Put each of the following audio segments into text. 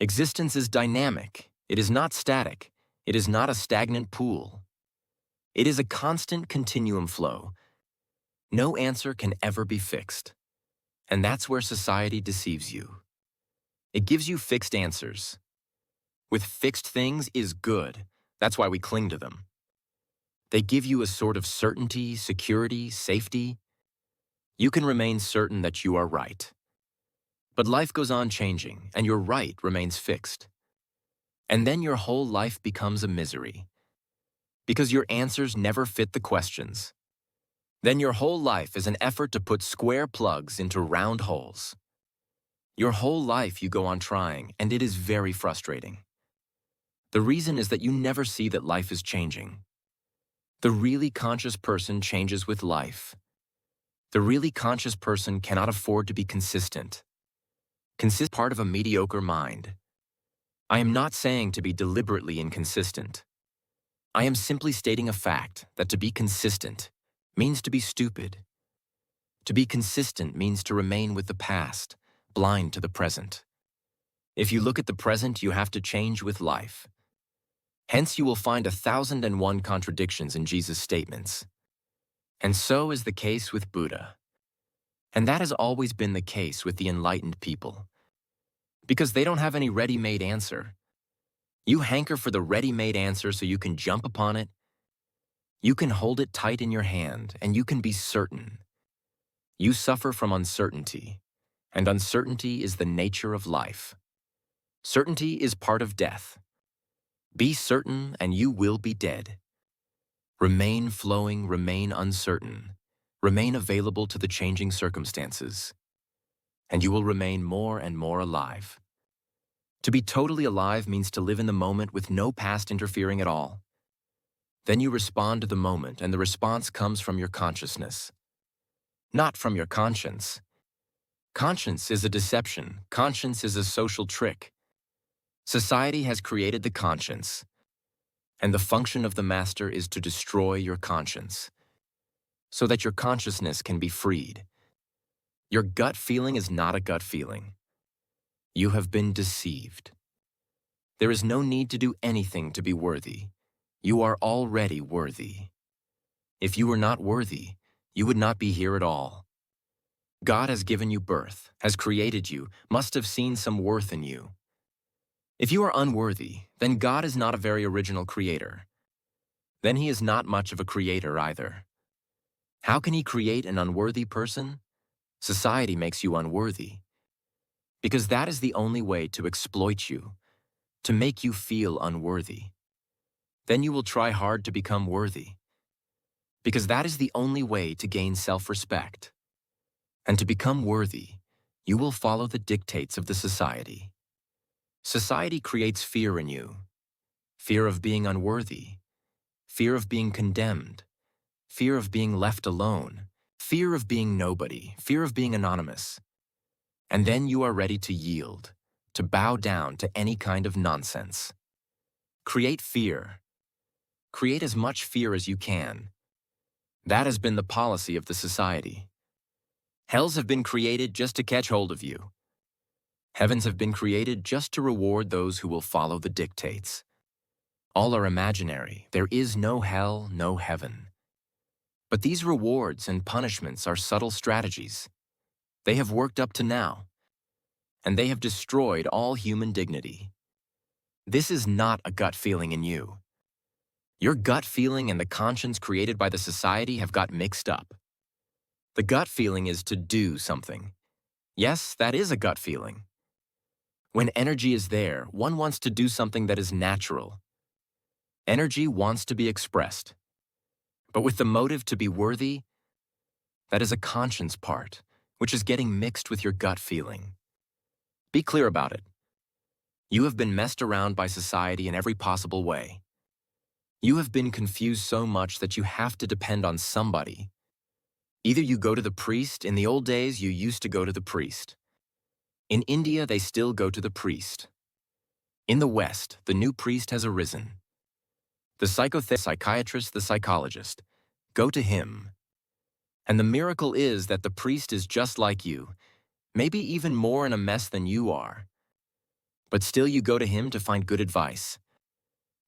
Existence is dynamic. It is not static. It is not a stagnant pool. It is a constant continuum flow. No answer can ever be fixed. And that's where society deceives you. It gives you fixed answers. With fixed things is good. That's why we cling to them. They give you a sort of certainty, security, safety. You can remain certain that you are right. But life goes on changing, and your right remains fixed. And then your whole life becomes a misery. Because your answers never fit the questions. Then your whole life is an effort to put square plugs into round holes. Your whole life you go on trying, and it is very frustrating. The reason is that you never see that life is changing. The really conscious person changes with life. The really conscious person cannot afford to be consistent. Consist part of a mediocre mind. I am not saying to be deliberately inconsistent. I am simply stating a fact that to be consistent means to be stupid. To be consistent means to remain with the past, blind to the present. If you look at the present, you have to change with life. Hence, you will find 1,001 contradictions in Jesus' statements. And so is the case with Buddha. And that has always been the case with the enlightened people. Because they don't have any ready-made answer. You hanker for the ready-made answer so you can jump upon it. You can hold it tight in your hand, and you can be certain. You suffer from uncertainty, and uncertainty is the nature of life. Certainty is part of death. Be certain, and you will be dead. Remain flowing, remain uncertain. Remain available to the changing circumstances. And you will remain more and more alive. To be totally alive means to live in the moment with no past interfering at all. Then you respond to the moment, and the response comes from your consciousness. Not from your conscience. Conscience is a deception. Conscience is a social trick. Society has created the conscience, and the function of the master is to destroy your conscience, so that your consciousness can be freed. Your gut feeling is not a gut feeling. You have been deceived. There is no need to do anything to be worthy. You are already worthy. If you were not worthy, you would not be here at all. God has given you birth, has created you, must have seen some worth in you. If you are unworthy, then God is not a very original creator. Then he is not much of a creator either. How can he create an unworthy person? Society makes you unworthy. Because that is the only way to exploit you, to make you feel unworthy. Then you will try hard to become worthy. Because that is the only way to gain self-respect. And to become worthy, you will follow the dictates of the society. Society creates fear in you. Fear of being unworthy. Fear of being condemned. Fear of being left alone. Fear of being nobody. Fear of being anonymous. And then you are ready to yield, to bow down to any kind of nonsense. Create fear. Create as much fear as you can. That has been the policy of the society. Hells have been created just to catch hold of you. Heavens have been created just to reward those who will follow the dictates. All are imaginary. There is no hell, no heaven. But these rewards and punishments are subtle strategies. They have worked up to now, and they have destroyed all human dignity. This is not a gut feeling in you. Your gut feeling and the conscience created by the society have got mixed up. The gut feeling is to do something. Yes, that is a gut feeling. When energy is there, one wants to do something that is natural. Energy wants to be expressed. But with the motive to be worthy, that is a conscience part, which is getting mixed with your gut feeling. Be clear about it. You have been messed around by society in every possible way. You have been confused so much that you have to depend on somebody. Either you go to the priest. In the old days, you used to go to the priest. In India, they still go to the priest. In the West, the new priest has arisen. The psychiatrist, the psychologist. Go to him. And the miracle is that the priest is just like you, maybe even more in a mess than you are. But still you go to him to find good advice.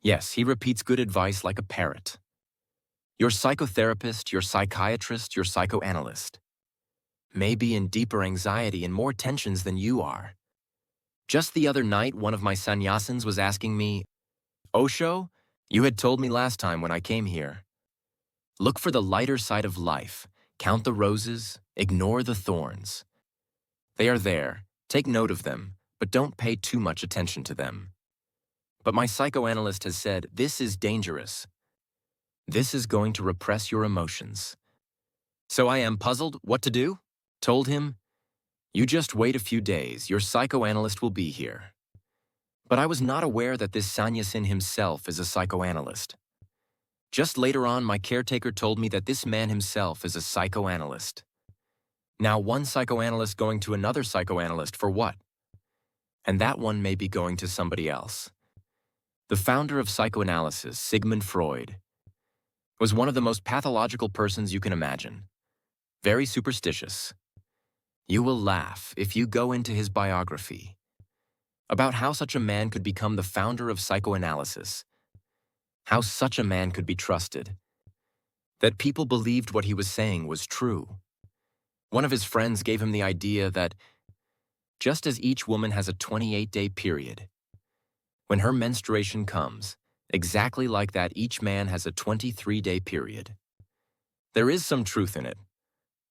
Yes, he repeats good advice like a parrot. Your psychotherapist, your psychiatrist, your psychoanalyst may be in deeper anxiety and more tensions than you are. Just the other night, one of my sannyasins was asking me, Osho, you had told me last time when I came here, look for the lighter side of life, count the roses, ignore the thorns. They are there, take note of them, but don't pay too much attention to them. But my psychoanalyst has said, this is dangerous. This is going to repress your emotions. So I am puzzled what to do. Told him, you just wait a few days, your psychoanalyst will be here. But I was not aware that this sannyasin himself is a psychoanalyst. Just later on, my caretaker told me that this man himself is a psychoanalyst. Now one psychoanalyst going to another psychoanalyst for what? And that one may be going to somebody else. The founder of psychoanalysis, Sigmund Freud, was one of the most pathological persons you can imagine. Very superstitious. You will laugh if you go into his biography about how such a man could become the founder of psychoanalysis, how such a man could be trusted, that people believed what he was saying was true. One of his friends gave him the idea that just as each woman has a 28-day period, when her menstruation comes, exactly like that each man has a 23-day period. There is some truth in it.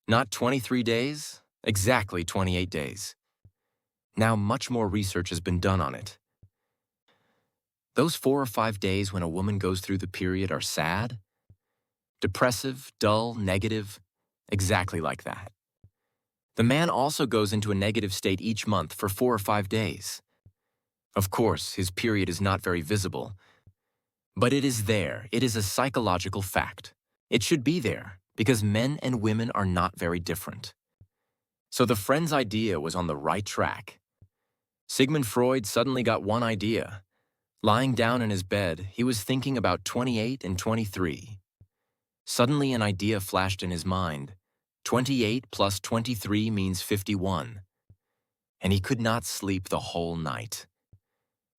Not 23 days, exactly 28 days. Now much more research has been done on it. Those 4 or 5 days when a woman goes through the period are sad, depressive, dull, negative, exactly like that. The man also goes into a negative state each month for 4 or 5 days. Of course, his period is not very visible, but it is there. It is a psychological fact. It should be there, because men and women are not very different. So the friend's idea was on the right track. Sigmund Freud suddenly got one idea. Lying down in his bed, he was thinking about 28 and 23. Suddenly an idea flashed in his mind. 28 plus 23 means 51. And he could not sleep the whole night.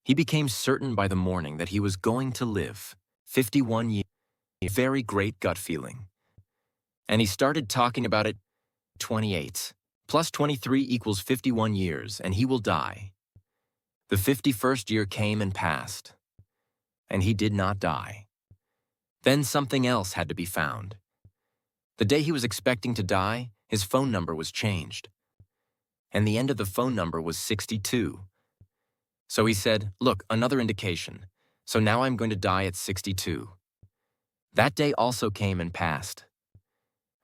He became certain by the morning that he was going to live 51 years. A very great gut feeling. And he started talking about it. 28 plus 23 equals 51 years, and he will die. The 51st year came and passed, and he did not die. Then something else had to be found. The day he was expecting to die, his phone number was changed. And the end of the phone number was 62. So he said, look, another indication. So now I'm going to die at 62. That day also came and passed.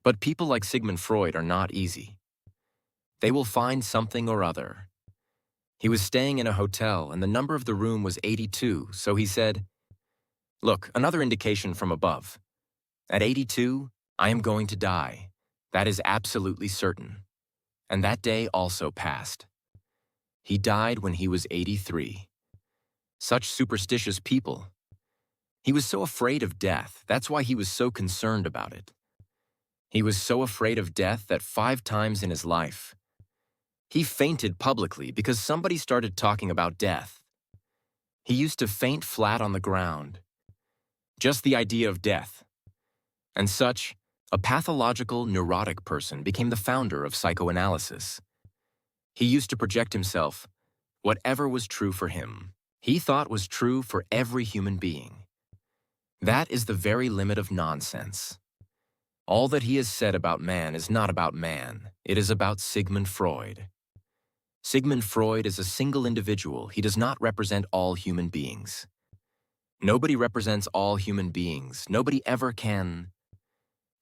But people like Sigmund Freud are not easy. They will find something or other. He was staying in a hotel and the number of the room was 82, so he said, look, another indication from above. At 82, I am going to die. That is absolutely certain. And that day also passed. He died when he was 83. Such superstitious people. He was so afraid of death, that's why he was so concerned about it. He was so afraid of death that 5 times in his life, he fainted publicly because somebody started talking about death. He used to faint flat on the ground. Just the idea of death. And such, a pathological, neurotic person became the founder of psychoanalysis. He used to project himself, whatever was true for him, he thought was true for every human being. That is the very limit of nonsense. All that he has said about man is not about man, it is about Sigmund Freud. Sigmund Freud is a single individual. He does not represent all human beings. Nobody represents all human beings. Nobody ever can.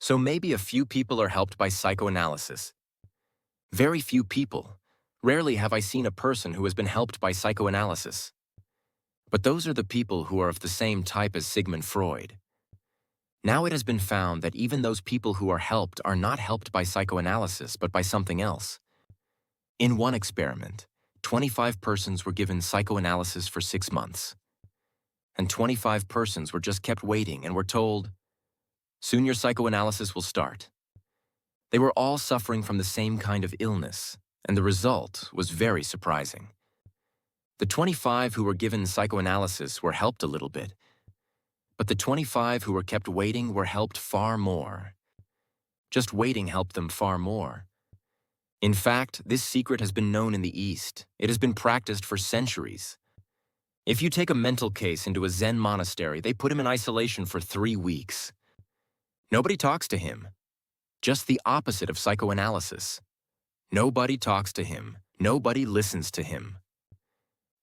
So maybe a few people are helped by psychoanalysis. Very few people. Rarely have I seen a person who has been helped by psychoanalysis. But those are the people who are of the same type as Sigmund Freud. Now it has been found that even those people who are not helped by psychoanalysis, but by something else. In one experiment, 25 persons were given psychoanalysis for 6 months. And 25 persons were just kept waiting and were told, soon your psychoanalysis will start. They were all suffering from the same kind of illness, and the result was very surprising. The 25 who were given psychoanalysis were helped a little bit, but the 25 who were kept waiting were helped far more. Just waiting helped them far more. In fact, this secret has been known in the East. It has been practiced for centuries. If you take a mental case into a Zen monastery, they put him in isolation for 3 weeks. Nobody talks to him. Just the opposite of psychoanalysis. Nobody talks to him. Nobody listens to him.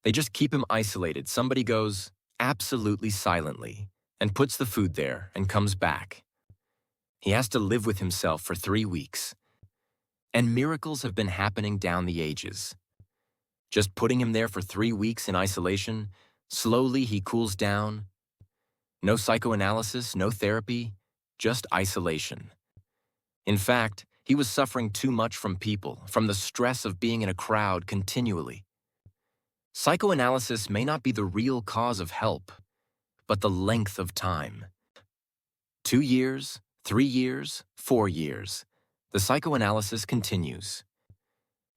They just keep him isolated. Somebody goes absolutely silently and puts the food there and comes back. He has to live with himself for 3 weeks. And miracles have been happening down the ages. Just putting him there for 3 weeks in isolation, slowly he cools down. No psychoanalysis, no therapy, just isolation. In fact, he was suffering too much from people, from the stress of being in a crowd continually. Psychoanalysis may not be the real cause of help, but the length of time. 2 years, 3 years, 4 years. The psychoanalysis continues.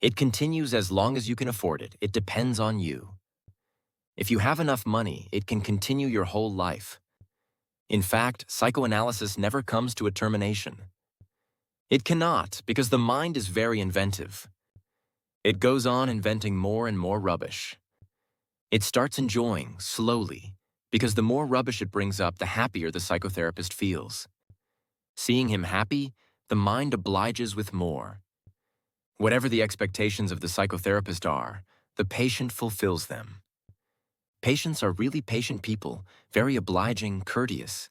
It continues as long as you can afford it. It depends on you. If you have enough money, it can continue your whole life. In fact, psychoanalysis never comes to a termination. It cannot, because the mind is very inventive. It goes on inventing more and more rubbish. It starts enjoying, slowly, because the more rubbish it brings up, the happier the psychotherapist feels. Seeing him happy, the mind obliges with more. Whatever the expectations of the psychotherapist are, the patient fulfills them. Patients are really patient people, very obliging, courteous.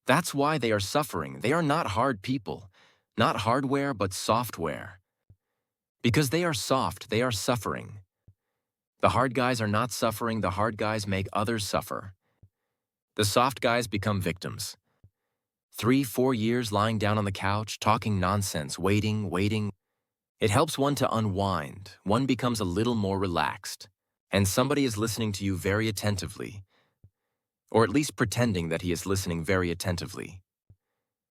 That's why they are suffering. They are not hard people, not hardware but software. Because they are soft, they are suffering. The hard guys are not suffering, the hard guys make others suffer. The soft guys become victims. 3, 4 years lying down on the couch, talking nonsense, waiting. It helps one to unwind. One becomes a little more relaxed. And somebody is listening to you very attentively. Or at least pretending that he is listening very attentively.